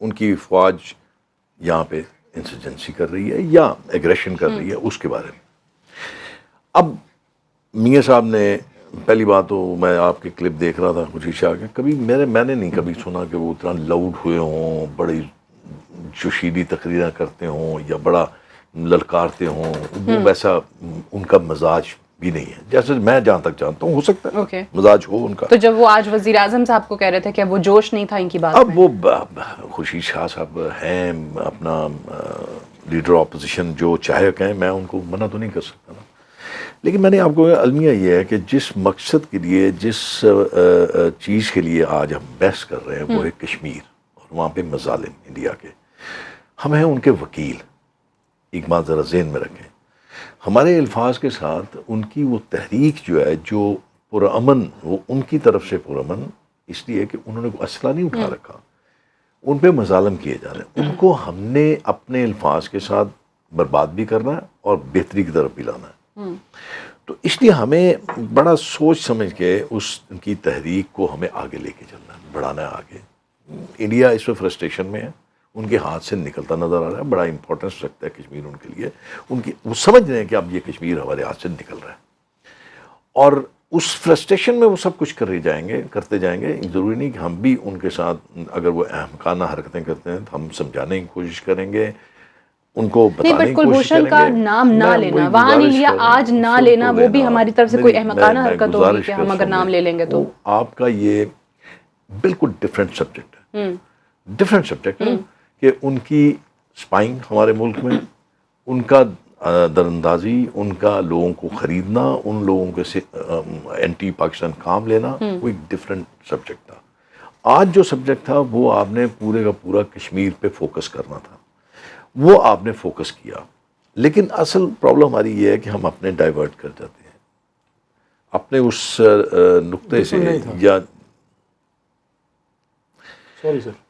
ان کی فوج یہاں پہ انسرجنسی کر رہی ہے یا ایگریشن کر رہی ہے، اس کے بارے میں. اب میاں صاحب نے پہلی بات تو میں آپ کے کلپ دیکھ رہا تھا خورشید شاہ کے، کبھی میں نے نہیں کبھی سنا کہ وہ اتنا لاؤڈ ہوئے ہوں، بڑی جوشیلی تقریریں کرتے ہوں یا بڑا للکارتے ہوں. وہ ویسا ان کا مزاج بھی نہیں ہے، جیسے میں جہاں تک جانتا ہوں. ہو سکتا ہے مزاج ہو ان کا.
تو جب وہ آج وزیر اعظم صاحب کو کہہ رہے تھے کہ وہ جوش نہیں تھا ان کی بات میں،
اب وہ خورشید شاہ صاحب ہیں اپنا لیڈر اپوزیشن، جو چاہے کہیں، میں ان کو منع تو نہیں کر سکتا نا. لیکن میں نے آپ کو المیہ یہ ہے کہ جس مقصد کے لیے، جس چیز کے لیے آج ہم بحث کر رہے ہیں وہ ہے کشمیر اور وہاں پہ مظالم انڈیا کے. ہم ہیں ان کے وکیل. ایک بات ذرا ذہن میں رکھیں، ہمارے الفاظ کے ساتھ ان کی وہ تحریک جو ہے، جو پرامن، وہ ان کی طرف سے پرامن اس لیے کہ انہوں نے کوئی اسلحہ نہیں اٹھا رکھا. ان پہ مظالم کیے جا رہے ہیں. ان کو ہم نے اپنے الفاظ کے ساتھ برباد بھی کرنا ہے اور بہتری کی طرف بھی لانا ہے. تو اس لیے ہمیں بڑا سوچ سمجھ کے اس کی تحریک کو ہمیں آگے لے کے چلنا ہے، بڑھانا ہے آگے. انڈیا اس وقت فرسٹریشن میں ہے، ان کے ہاتھ سے نکلتا نظر آ رہا ہے. بڑا امپورٹنس رکھتا ہے کشمیر ان کے لیے. ان کی وہ سمجھ رہے ہیں کہ اب یہ کشمیر ہمارے ہاتھ سے نکل رہا ہے، اور اس فرسٹریشن میں وہ سب کچھ کرتے جائیں گے. ضروری نہیں کہ ہم بھی ان کے ساتھ اگر وہ احمقانہ حرکتیں کرتے ہیں تو ہم سمجھانے کی کوشش کریں گے، ان کو بتانے کی کوشش کریں گے.
کلبھوشن کا نام نہ لینا، وہاں نہیں لیا، آج نہ لینا، وہ بھی ہماری طرف سے کوئی احمقانہ حرکت ہوگی کہ ہم اگر نام لے لیں گے تو.
آپ کا یہ بالکل ڈفرینٹ سبجیکٹ ہے، ڈفرینٹ سبجیکٹ ہے کہ ان کی سپائنگ ہمارے ملک میں، ان کا دراندازی، ان کا لوگوں کو خریدنا، ان لوگوں کے سے اینٹی پاکستان کام لینا، وہ ایک ڈفرینٹ سبجیکٹ تھا. آج جو سبجیکٹ تھا وہ آپ نے پورے کا پورا کشمیر پہ فوکس کرنا تھا، وہ آپ نے فوکس کیا. لیکن اصل پرابلم ہماری یہ ہے کہ ہم اپنے ڈائیورٹ کر جاتے ہیں اپنے اس نقطے سے. یا
سوری سر،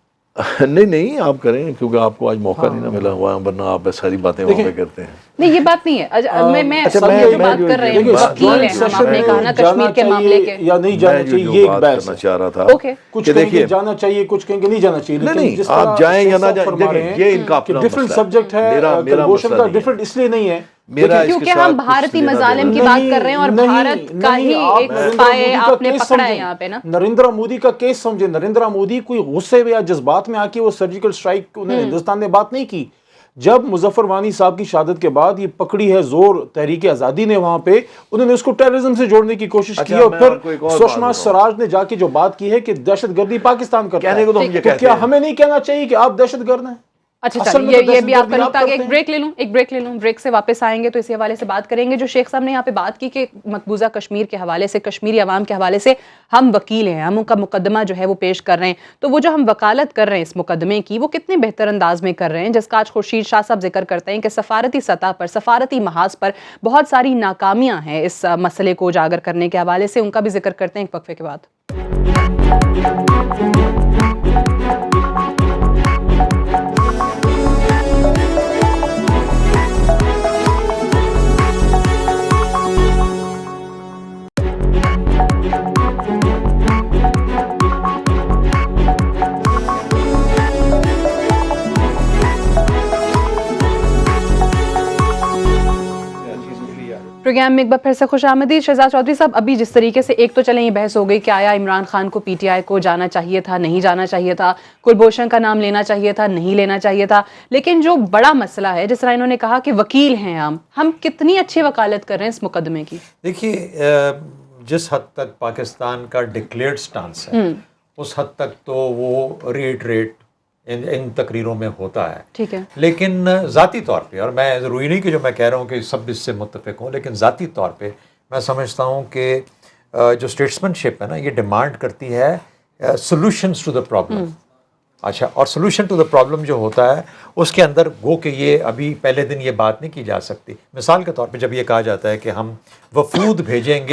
نہیں آپ کریں، کیونکہ آپ کو آج موقع نہیں نہ ملا ہوا، ورنہ آپ ساری باتیں وہاں پہ کرتے ہیں.
نہیں یہ بات نہیں ہے، میں جو بات کر رہے ہیں وکیل ہیں ہم، آپ نے کہا نا کشمیر کے معاملے کے.
یا نہیں جانا چاہیے، یہ ایک بحث
کرنا چاہ رہا تھا.
کچھ کہیں گے جانا چاہیے، کچھ کہیں گے نہیں جانا چاہیے.
نہیں آپ جائیں یا نہ جائیں، یہ ان کا اپنا
ڈفرینٹ سبجیکٹ ہے. کلبھوشن کا ڈفرینٹ اس لیے نہیں ہے
کیونکہ ہم بھارتی مظالم کی بات کر رہے ہیں اور بھارت کا ہی ایک اسپائے آپ نے پکڑا ہے یہاں پہ نا.
نریندر مودی کا کیس سمجھے. نریندر مودی کوئی غصے میں یا جذبات میں آ کے وہ سرجیکل اسٹرائک انہوں نے ہندوستان نے بات نہیں کی. جب مظفر وانی صاحب کی شہادت کے بعد یہ پکڑی ہے زور تحریک آزادی نے، وہاں پہ انہوں نے اس کو ٹیررزم سے جوڑنے کی کوشش کی، اور پھر سشما سوراج نے جا کے جو بات کی ہے کہ دہشت گردی پاکستان کرتا ہے، تو کیا ہمیں نہیں کہنا چاہیے کہ آپ دہشت گرد ہیں؟
اچھا چلیے یہ بھی آپ کا نکتا کہ ایک بریک لے لوں، بریک سے واپس آئیں گے تو اسی حوالے سے بات کریں گے. جو شیخ صاحب نے یہاں پہ بات کی کہ مقبوضہ کشمیر کے حوالے سے، کشمیری عوام کے حوالے سے ہم وکیل ہیں، ہم ان کا مقدمہ جو ہے وہ پیش کر رہے ہیں، تو وہ جو ہم وکالت کر رہے ہیں اس مقدمے کی، وہ کتنے بہتر انداز میں کر رہے ہیں، جس کا آج خورشید شاہ صاحب ذکر کرتے ہیں کہ سفارتی سطح پر، سفارتی محاذ پر بہت ساری ناکامیاں ہیں اس مسئلے کو اجاگر کرنے کے حوالے سے. ان کا بھی ذکر کرتے ہیں ایک وقفے کے بعد. پروگرام میں ایک بار پھر سے خوش آمدید. شہزاد چودھری صاحب، ابھی جس طریقے سے ایک تو چلیں یہ بحث ہو گئی کہ آیا عمران خان کو پی ٹی آئی کو جانا چاہیے تھا، نہیں جانا چاہیے تھا، کلبھوشن کا نام لینا چاہیے تھا، نہیں لینا چاہیے تھا، لیکن جو بڑا مسئلہ ہے جس طرح انہوں نے کہا کہ وکیل ہیں ہم کتنی اچھی وکالت کر رہے ہیں اس مقدمے کی.
دیکھیے جس حد تک پاکستان کا ڈکلیئرڈ سٹانس ہے اس حد تک تو وہ ریٹ ان تقریروں میں ہوتا ہے.
ٹھیک ہے،
لیکن ذاتی طور پہ، اور میں ضروری نہیں کہ جو میں کہہ رہا ہوں کہ سب اس سے متفق ہوں، لیکن ذاتی طور پہ میں سمجھتا ہوں کہ جو اسٹیٹسمین شپ ہے نا، یہ ڈیمانڈ کرتی ہے سولوشنز ٹو دا پرابلم. اچھا، اور سولوشن ٹو دا پرابلم جو ہوتا ہے اس کے اندر گو کہ یہ ابھی پہلے دن یہ بات نہیں کی جا سکتی. مثال کے طور پہ جب یہ کہا جاتا ہے کہ ہم وفود بھیجیں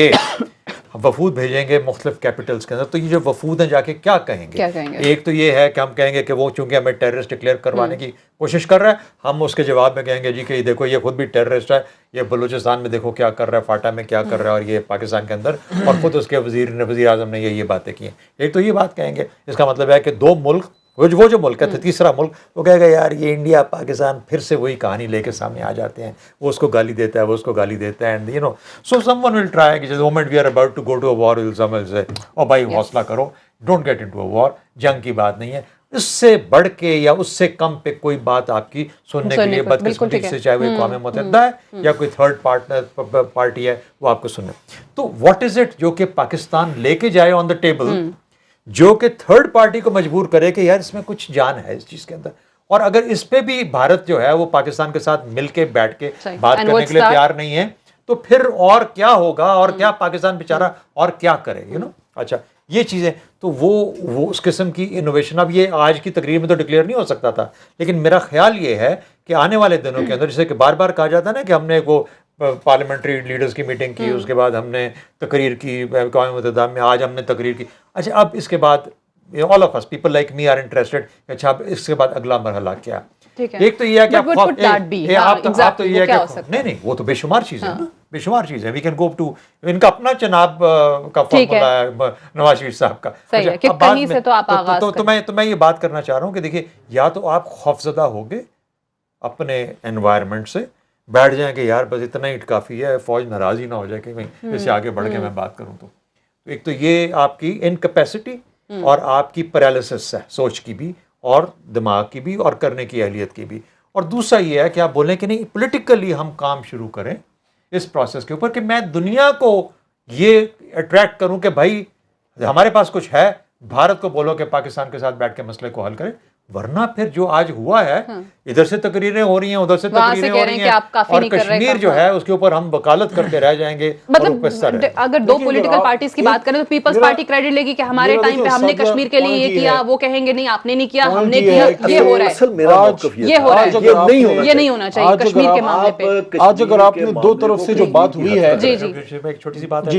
گے مختلف کیپٹلز کے اندر، تو یہ جو وفود ہیں جا کے کیا کہیں گے؟ ایک تو یہ ہے کہ ہم کہیں گے کہ وہ چونکہ ہمیں ٹیررسٹ ڈکلیئر کروانے کی کوشش کر رہا ہے، ہم اس کے جواب میں کہیں گے جی کہ دیکھو یہ خود بھی ٹیررسٹ ہے، یہ بلوچستان میں دیکھو کیا کر رہا ہے، فاٹا میں کیا کر رہا ہے، اور یہ پاکستان کے اندر، اور خود اس کے وزیر اعظم نے یہ باتیں کی ہیں. ایک تو یہ بات کہیں گے، اس کا مطلب ہے کہ دو ملک وہ جو ملک ہے تیسرا ملک، وہ کہے گا یار یہ انڈیا پاکستان پھر سے وہی کہانی لے کے سامنے آ جاتے ہیں، وہ اس کو گالی دیتا ہے، وہ اس کو گالی دیتا ہے، and you know so someone will try کہ moment we are about to go to a war will some will say او بھائی حوصلہ کرو، don't get into a war, جنگ کی بات نہیں ہے. اس سے بڑھ کے یا اس سے کم پہ کوئی بات آپ کی سننے کے لیے بدقسمتی سے، چاہے وہ اقوام متحدہ ہے یا کوئی تھرڈ پارٹی ہے، وہ آپ کو سننے. تو واٹ از اٹ جو کہ پاکستان لے کے جائے آن دا ٹیبل، جو کہ تھرڈ پارٹی کو مجبور کرے کہ یار اس میں کچھ جان ہے اس چیز کے اندر. اور اگر اس پہ بھی بھارت جو ہے وہ پاکستان کے ساتھ مل کے بیٹھ کے بات کرنے کے لیے تیار نہیں ہے، تو پھر اور کیا ہوگا، اور کیا پاکستان بیچارہ اور کیا کرے، یو نو. اچھا یہ چیزیں تو وہ اس قسم کی انوویشن، اب یہ آج کی تقریر میں تو ڈکلیئر نہیں ہو سکتا تھا، لیکن میرا خیال یہ ہے کہ آنے والے دنوں کے اندر، جیسے کہ بار بار کہا جاتا ہے نا کہ ہم نے وہ پارلیمنٹری لیڈرز کی میٹنگ کی، اس کے بعد ہم نے تقریر کی اقوام متحدہ میں، آج ہم نے تقریر کی. اچھا اب اس کے بعد all of us people like me are interested، اچھا اب اس کے بعد اگلا مرحلہ کیا؟ ایک تو یہ ہے کہ آپ تو یہ ہے کہ نہیں وہ تو بے شمار چیزیں ہیں نا، بے شمار چیزیں. وی کین گو ٹو ان کا اپنا جناب کا فارمولا ہے نواز شریف صاحب کا. تو میں یہ بات کرنا چاہ رہا ہوں کہ دیکھیے، یا تو آپ خوفزدہ ہوگے اپنے انوائرمنٹ سے، بیٹھ جائیں کہ یار بس اتنا ہی کافی ہے، فوج ناراض ہی نہ ہو جائے کہ اس سے آگے بڑھ کے میں بات کروں. تو ایک تو یہ آپ کی انکیپیسٹی اور آپ کی پیرالسس ہے، سوچ کی بھی اور دماغ کی بھی اور کرنے کی اہلیت کی بھی. اور دوسرا یہ ہے کہ آپ بولیں کہ نہیں پولیٹیکلی ہم کام شروع کریں اس پروسیس کے اوپر، کہ میں دنیا کو یہ اٹریکٹ کروں کہ بھائی ہمارے پاس کچھ ہے، بھارت کو بولو کہ پاکستان کے ساتھ بیٹھ کے مسئلے کو حل کرے. ورنہ پھر جو آج ہوا ہے، ادھر سے تقریریں ہو رہی ہیں، ادھر سے تقریریں ہو رہی ہیں، اور کشمیر جو ہے اس کے اوپر ہم وکالت کرتے رہ جائیں گے.
مطلب اگر دو پولیٹیکل پارٹیز کی بات کریں تو پیپلز پارٹی کریڈٹ لے گی کہ ہمارے ٹائم پہ ہم نے کشمیر کے لیے یہ کیا، وہ کہیں گے نہیں آپ نے نہیں کیا، ہم نے کیا. یہ ہو رہا ہے، یہ ہو رہا ہے، یہ نہیں ہونا چاہیے کشمیر کے معاملے پہ.
آج اگر آپ نے دو طرف سے جو بات ہوئی ہے،
ایک چھوٹی سی بات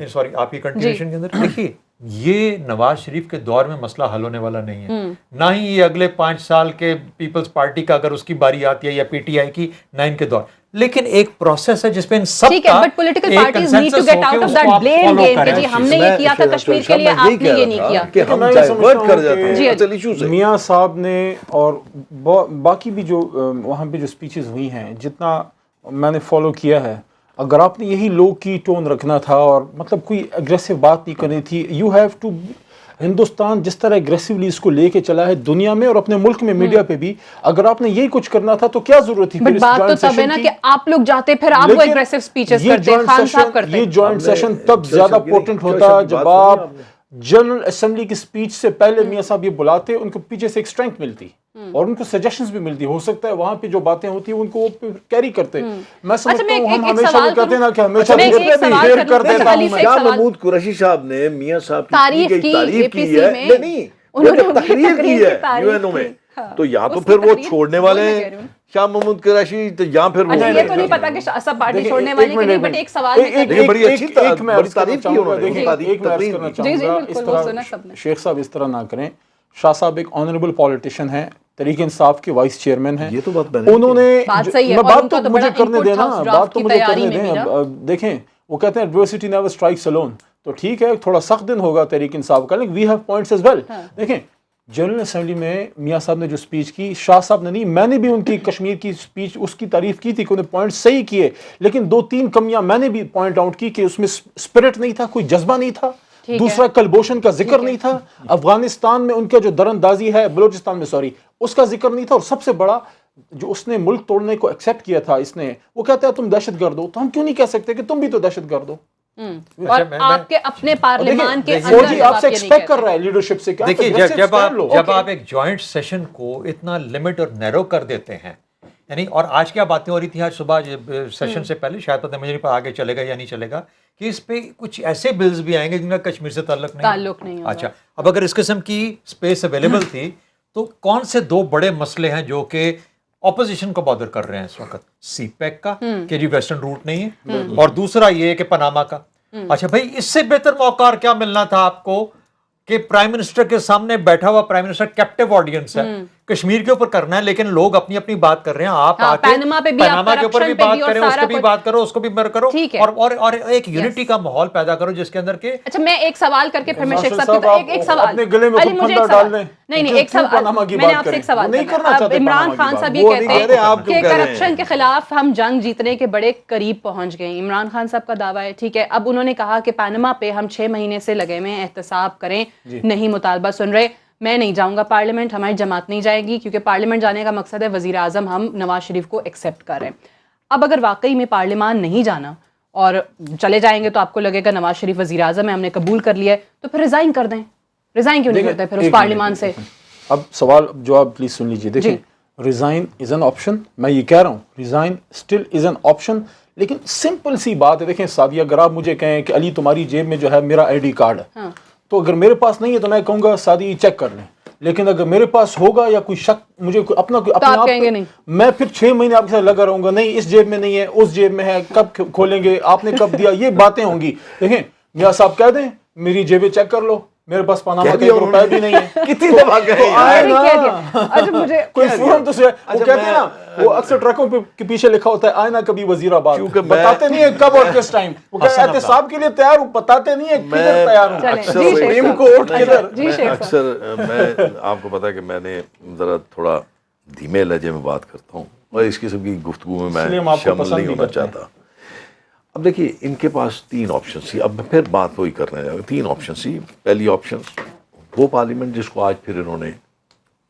سوری آپ کی کنٹینیوشن کے اندر، دیکھیے یہ نواز شریف کے دور میں مسئلہ حل ہونے والا نہیں ہے، نہ ہی یہ اگلے 5 سال کے پیپلز پارٹی کا اگر اس کی باری آتی ہے یا پی ٹی آئی کی، نہ ان کے دور. لیکن ایک پروسیس ہے جس پہ ان سب کا
but political parties need to get out of that blame game کہ جی ہم نے یہ کیا تھا کشمیر کے لیے، آپ نے یہ نہیں کیا،
کہ ہم ڈائیورٹ کر جاتے ہیں اصل ایشو سے.
میاں صاحب نے اور باقی بھی جو وہاں پہ جو اسپیچز ہوئی ہیں، جتنا میں نے فالو کیا ہے، اگر آپ نے یہی لو کی ٹون رکھنا تھا اور مطلب کوئی اگریسو بات نہیں کرنی تھی، یو ہیو ٹو. ہندوستان جس طرح اگریسولی اس کو لے کے چلا ہے دنیا میں اور اپنے ملک میں میڈیا پہ بھی، اگر آپ نے یہی کچھ کرنا تھا تو کیا ضرورت تھی؟
بٹ بات تو تب ہے نا کہ آپ لوگ جاتے پھر آپ وہ اگریسو سپیچز کرتے، خان صاحب کرتے.
یہ جوائنٹ سیشن تب زیادہ پورٹنٹ ہوتا جب آپ جنرل اسمبلی کی سپیچ سے پہلے میاں صاحب یہ بلاتے، ان کو پیچھے سے ایک اسٹرینتھ ملتی اور ان کو سجیشنز بھی ملتی. ہو سکتا ہے وہاں پہ جو باتیں ہوتی ہیں ان کو وہ کیری کرتے. میں سمجھتا ہوں ہم ہمیشہ وہ کہتے ہیں نا کہ ہمیشہ شیئر کر دیتا ہوں میں.
کیا محمود قریشی صاحب نے میاں صاحب کی تعریف کی ہے، نہیں انہوں نے تقریر کی ہے یو این او میں، تو یا تو پھر وہ چھوڑنے والے ہیں شاہ محمود قریشی، تو یا پھر وہ
یہ تو نہیں پتا کہ سب پارٹی چھوڑنے والے کے نہیں. بٹ ایک سوال
بڑی اچھی تعریف کی انہوں
نے. شیخ صاحب اس طرح نہ کریں. شاہ صاحب ایک آنریبل پولیٹیشین ہیں، تحریک انصاف کے وائس چیئرمین ہیں.
یہ تو بات
انہوں نے بات تو مجھے کرنے دینا، بات تو مجھے کرنے دیں. دیکھیں وہ کہتے ہیں ایڈورسٹی نیور اسٹرائکس الون، تو ٹھیک ہے تھوڑا سخت دن ہوگا تحریک انصاف کا، لیکن we have points as well. دیکھیں جنرل اسمبلی میں میاں صاحب نے جو سپیچ کی، شاہ صاحب نے نہیں، میں نے بھی ان کی کشمیر کی سپیچ اس کی تعریف کی تھی کہ انہیں پوائنٹ صحیح کیے، لیکن 2-3 کمیاں میں نے بھی پوائنٹ آؤٹ کی کہ اس میں اسپرٹ نہیں تھا، کوئی جذبہ نہیں تھا. دوسرا کلبوشن کا ذکر نہیں تھا، افغانستان میں ان کا جو دراندازی ہے، بلوچستان میں سوری، اس کا ذکر نہیں تھا. اور سب سے بڑا جو اس نے ملک توڑنے کو ایکسیپٹ کیا تھا، اس نے وہ کہتا ہے تم دہشت گرد ہو، تو ہم کیوں نہیں کہہ سکتے کہ تم بھی تو دہشت گرد ہو؟
اور آپ کے اپنے پارلیمان کے
فوجی آپ سے ایکسپیکٹ کر رہا ہے لیڈرشپ سے.
دیکھیے جب آپ ایک جوائنٹ سیشن کو اتنا لمٹ اور نیرو کر دیتے ہیں، یعنی اور آج کیا باتیں ہو رہی تھی آج صبح سیشن سے پہلے، شاید پتہ مجھے پر آگے چلے گا یا نہیں چلے گا، کہ اس پہ کچھ ایسے بلز بھی آئیں گے جن کا کشمیر سے تعلق نہیں. اچھا اب اگر اس قسم کی اسپیس اویلیبل تھی تو کون سے 2 بڑے مسئلے ہیں جو کہ اپوزیشن کو بادر کر رہے ہیں اس وقت؟ سی پیک کا کہ جی ویسٹرن روٹ نہیں ہے، اور دوسرا یہ کہ پاناما کا. اچھا بھائی اس سے بہتر موقع اور کیا ملنا تھا آپ کو کہ پرائم منسٹر کے سامنے بیٹھا ہوا پرائم منسٹر کیپٹیو آڈینس ہے، کشمیر کے اوپر کرنا ہے، لیکن لوگ اپنی اپنی بات کر رہے ہیں. آپ آ کے
پینما پہ بھی
پینما کے اوپر بھی بات کریں، اس کو بھی بات کرو، اس کو بھی کرو، اور ایک یونٹی کا ماحول پیدا کرو جس کے اندر کہ
اچھا میں ایک سوال کر کے پھر میں شیخ صاحب کی ایک سوال
اپنے گلے میں خود پھندا ڈال لیں.
نہیں ایک سوال میں نے آپ سے ایک سوال کرنا. اب عمران خان صاحب یہ کہتے ہیں کہ کرپشن کے خلاف ہم جنگ جیتنے کے بڑے قریب پہنچ گئے. عمران خان صاحب کا دعویٰ ہے، ٹھیک ہے. اب انہوں نے کہا کہ پینما پہ ہم 6 مہینے سے لگے ہوئے ہیں، احتساب کریں، نہیں مطالبہ سن رہے. میں نہیں جاؤں گا پارلیمنٹ، ہماری جماعت نہیں جائے گی، کیونکہ پارلیمنٹ جانے کا مقصد ہے وزیر اعظم ہم نواز شریف کو ایکسیپٹ کر رہے ہیں. اب اگر واقعی میں پارلیمان نہیں جانا اور چلے جائیں گے تو آپ کو لگے گا نواز شریف وزیر اعظم ہے، ہم نے قبول کر لیا ہے، تو پھر ریزائن کر دیں. ریزائن کیوں نہیں کرتے پھر اس پارلیمان سے؟
اب سوال جواب پلیز سن لیجیے. دیکھیں ریزائن از این آپشن، میں یہ کہہ رہا ہوں resign still is an option, لیکن سمپل سی بات ہے. دیکھیں سعدیہ، اگر آپ مجھے کہیں کہ علی تمہاری جیب میں جو ہے میرا آئی ڈی کارڈ ہے، تو اگر میرے پاس نہیں ہے تو میں کہوں گا سعدیہ چیک کر لیں. لیکن اگر میرے پاس ہوگا یا کوئی شک مجھے اپنا میں پھر 6 مہینے آپ کے ساتھ لگا رہوں گا، نہیں اس جیب میں نہیں ہے، اس جیب میں ہے، کب کھولیں گے، آپ نے کب دیا، یہ باتیں ہوں گی. دیکھیں میاں صاحب کہہ دیں میری جیبیں چیک کر لو، میرے پاس پاناما کا روپے بھی نہیں ہے.
کتنی دفعہ
کوئی فورم تو وہ کہتے ہیں نا، وہ اکثر ٹرکوں کے پیچھے لکھا ہوتا ہے آئے نا کبھی وزیر آباد، بتاتے نہیں ہے کب اور کس ٹائم. وہ کہتے ہیں احتساب کے لیے تیار ہوں، بتاتے نہیں ہے کدھر تیار ہوں.
اکثر میں آپ کو پتا ہے کہ میں نے ذرا تھوڑا دھیمے لہجے میں بات کرتا ہوں اور اس قسم کی گفتگو میں شامل نہیں ہونا چاہتا. اب دیکھیے ان کے پاس 3 آپشن تھی. اب میں پھر بات وہی کرنے جا رہا ہوں. 3 آپشن تھی. پہلی آپشن وہ پارلیمنٹ جس کو آج پھر انہوں نے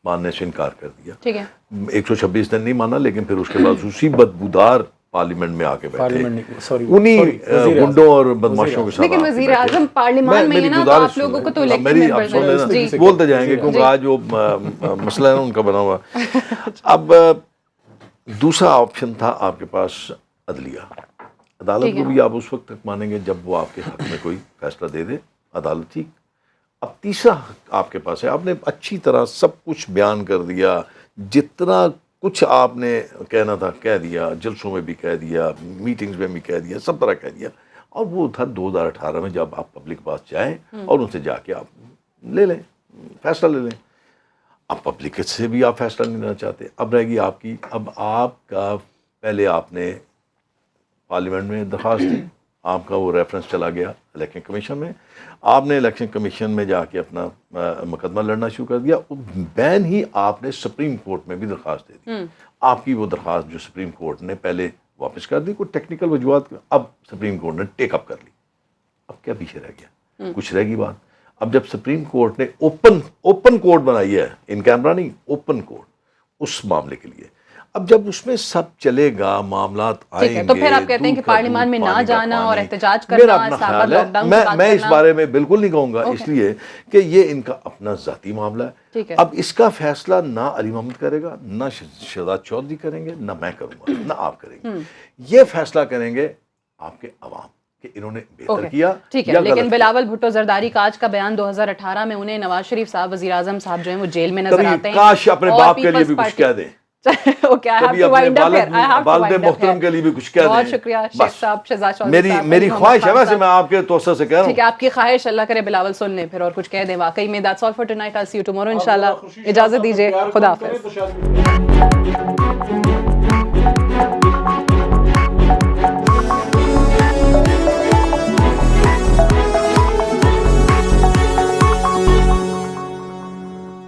ماننے سے انکار کر دیا.
ٹھیک ہے
126 دن نہیں مانا، لیکن پھر اس کے بعد اسی بدبودار پارلیمنٹ میں آ کے بیٹھے انہی گنڈوں اور بدماشوں کے ساتھ.
لیکن وزیر اعظم پارلیمان میں ہے نا، تو آپ لوگوں کو تو
میری آپ سن لینا، بولتے جائیں گے کیونکہ آج وہ مسئلہ ہے نا ان کا بنا ہوا. اب دوسرا آپشن تھا آپ کے پاس عدلیہ. عدالت کو بھی آپ اس وقت تک مانیں گے جب وہ آپ کے حق میں کوئی فیصلہ دے دے عدالت. ٹھیک. اب تیسرا حق آپ کے پاس ہے. آپ نے اچھی طرح سب کچھ بیان کر دیا، جتنا کچھ آپ نے کہنا تھا کہہ دیا، جلسوں میں بھی کہہ دیا، میٹنگز میں بھی کہہ دیا، سب طرح کہہ دیا. اور وہ تھا 2018 میں جب آپ پبلک پاس جائیں اور ان سے جا کے آپ لے لیں، فیصلہ لے لیں. اب پبلک سے بھی آپ فیصلہ نہیں لینا چاہتے. اب رہے گی آپ کی، اب آپ کا پہلے آپ نے پارلیمنٹ میں درخواست دی، آپ کا وہ ریفرنس چلا گیا الیکشن کمیشن میں، آپ نے الیکشن کمیشن میں جا کے اپنا مقدمہ لڑنا شروع کر دیا. بین ہی آپ نے سپریم کورٹ میں بھی درخواست دے دی. آپ کی وہ درخواست جو سپریم کورٹ نے پہلے واپس کر دی، کوئی ٹیکنیکل وجوہات، اب سپریم کورٹ نے ٹیک اپ کر لی. اب کیا پیچھے رہ گیا؟ کچھ رہ گی بات. اب جب سپریم کورٹ نے اوپن کورٹ بنائی ہے، ان کیمرہ نہیں، اوپن کورٹ اس معاملے کے لیے، اب جب اس میں سب چلے گا، معاملات آئیں گے،
تو پھر آپ کہتے ہیں کہ پارلیمان میں نہ جانا اور احتجاج کرنا،
میں اس بارے میں بالکل نہیں کہوں گا، اس لیے کہ یہ ان کا اپنا ذاتی معاملہ ہے. اب اس کا فیصلہ نہ علی محمد کرے گا، نہ شہزاد چودھری کریں گے، نہ میں کروں گا، نہ آپ کریں گے. یہ فیصلہ کریں گے آپ کے عوام کہ انہوں نے بہتر کیا.
ٹھیک ہے، لیکن بلاول بھٹو زرداری کا آج کا بیان 2018 میں انہیں نواز شریف صاحب وزیر اعظم صاحب جو ہیں وہ جیل میں نظر آتے ہیں.
کاش اپنے باپ کے لیے بھی کچھ کہہ دیں، والد محترم کے لیے بھی کچھ کہہ دیں.
بہت شکریہ شیخ صاحب، شہزاد چودھری صاحب.
میری خواہش ہے، ویسے میں آپ کے توسط سے کہہ رہا ہوں.
ٹھیک ہے، آپ کی خواہش، اللہ کرے بلاول سن لیں پھر اور کچھ کہہ دیں. واقعی میں that's all for tonight. I'll see you tomorrow انشاءاللہ. اجازت دیجیے، خدا حافظ.